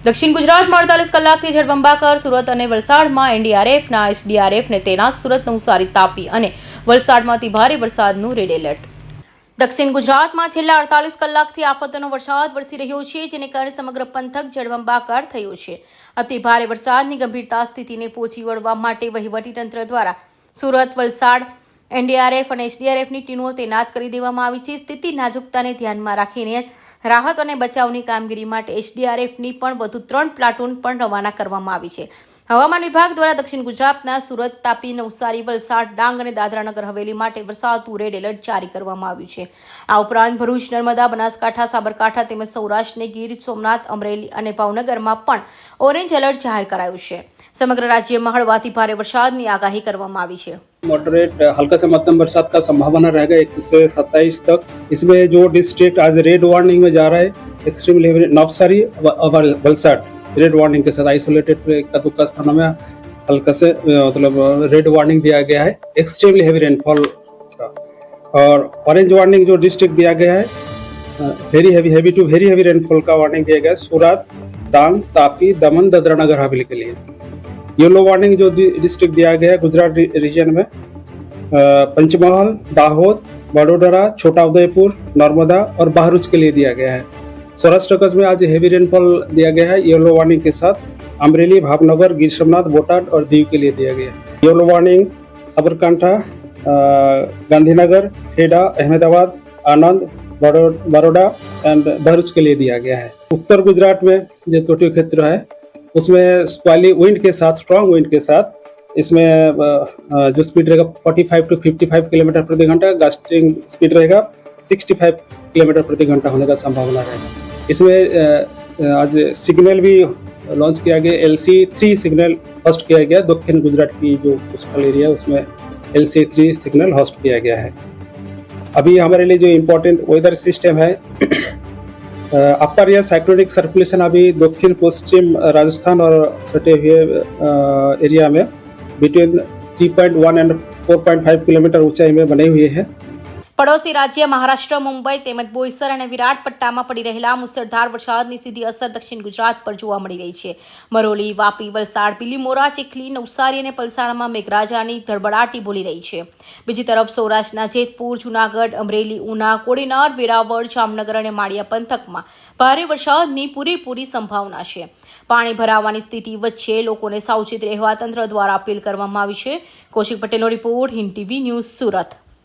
દક્ષિણ ગુજરાતમાં 48 કલાકથી જળબંબાકાર સુરત અને વલસાડમાં એનડીઆરએફના એસડીઆરએફને તૈનાત સુરત નવસારી તાપી અને વલસાડમાંથી ભારે વરસાદનું રેડ એલર્ટ। દક્ષિણ ગુજરાતમાં છેલ્લા 48 કલાકથી આફતનો વરસાદ વરસી રહ્યો છે, જેને કારણે સમગ્ર પંથક જળબંબાકાર થયો છે। અતિ ભારે વરસાદની ગંભીરતા સ્થિતિને પહોંચી વળવા માટે વહીવટીતંત્ર દ્વારા સુરત, વલસાડ એનડીઆરએફ અને એસડીઆરએફની ટીમો તૈનાત કરી દેવામાં આવી છે। સ્થિતિ નાજુકતાને ધ્યાનમાં રાખીને રાહત અને બચાવની કામગીરી માટે એસડીઆરએફની પણ વધુ 3 પ્લાટૂન પણ રવાના કરવામાં આવી છે। હવામાન વિભાગ દ્વારા દક્ષિણ ગુજરાતના સુરત, તાપી, નવસારી, વલસાડ, ડાંગ અને દાદરાનગર હવેલી માટે વરસાદનું રેડ એલર્ટ જારી કરવામાં આવ્યું છે। આ ઉપરાંત ભરૂચ, નર્મદા, બનાસકાંઠા, સાબરકાંઠા તેમજ સૌરાષ્ટ્રને ગીર સોમનાથ, અમરેલી અને ભાવનગરમાં પણ ઓરેન્જ એલર્ટ જાહેર કરાયું છે। समग्र राज्य में हड़वाती भारे बरसात की आगाही करवामां आवी है। मॉडरेट हल्का से मध्यम बरसात का संभावना रहेगा 21 से 27 तक। इसमें जो डिस्ट्रिक्ट आज रेड वार्निंग में जा रहा है, एक्सट्रीम हेवी नवसारी और वलसाड रेड वार्निंग के साथ आइसोलेटेड का दुक्का स्थानों में हल्का से मतलब रेड वार्निंग दिया गया है, एक्सट्रीमली हेवी रेनफॉल का। और ऑरेंज वार्निंग जो डिस्ट्रिक्ट दिया गया है, heavy to very heavy rainfall का वार्निंग दिया गया है सूरत, डांग, तापी, दमन, दादरा नगर हवेली के लिए। येलो वार्निंग जो डिस्ट्रिक्ट दिया गया है गुजरात रीजन में, पंचमहल, दाहोद, वडोदरा, छोटा उदयपुर, नर्मदा और बहरूच के लिए दिया गया है। सौराष्ट्र कच्छ में आज हेवी रेनफॉल दिया गया है येलो वार्निंग के साथ। अमरेली, भावनगर, गिर सोमनाथ, बोटाद और दीव के लिए दिया गया है। Yellow warning Sabarkantha, Gandhinagar, Kheda, Ahmedabad, Anand, Baroda and Bharuch के लिए दिया गया है। उत्तर गुजरात में जो तटीय क्षेत्र है उसमें स्क्वाली विंड के साथ, स्ट्रॉन्ग विंड के साथ इसमें जो स्पीड रहेगा 45 टू 55 किलोमीटर प्रति घंटा, गस्टिंग स्पीड रहेगा 65 किलोमीटर प्रति घंटा होने का संभावना रहेगा। इसमें आज सिग्नल भी लॉन्च किया गया, LC3 सिग्नल होस्ट किया गया। दक्षिण गुजरात की जो कोस्टल एरिया है उसमें LC3 सिग्नल होस्ट किया गया है। अभी हमारे लिए जो इम्पोर्टेंट वेदर सिस्टम है, अपर या साइक्लोनिक सर्कुलेशन अभी दक्षिण पश्चिम राजस्थान और सटे हुए एरिया में बिटवीन 3.1 एंड 4.5 किलोमीटर ऊंचाई में बने हुए हैं। પડોશી રાજ્ય મહારાષ્ટ્ર, મુંબઈ તેમજ બોઈસર અને વિરાટ પટ્ટામાં પડી રહેલા મુસળધાર વરસાદની સીધી અસર દક્ષિણ ગુજરાત પર જોવા મળી રહી છે। મરોલી, વાપી, વલસાડ, બીલીમોરા, ચીખલી, નવસારી અને પલસાણમાં મેઘરાજાની ધડબડાટી બોલી રહી છે। બીજી તરફ સૌરાષ્ટ્રના જેતપુર, જૂનાગઢ, અમરેલી, ઉના, કોડીનાર, વેરાવળ, જામનગર અને માળિયા પંથકમાં ભારે વરસાદની પૂરેપૂરી સંભાવના છે। પાણી ભરાવાની સ્થિતિ વચ્ચે લોકોને સાવચેત રહેવા તંત્ર દ્વારા અપીલ કરવામાં આવી છે। કૌશિક પટેલનો report, Hind TV news, Surat.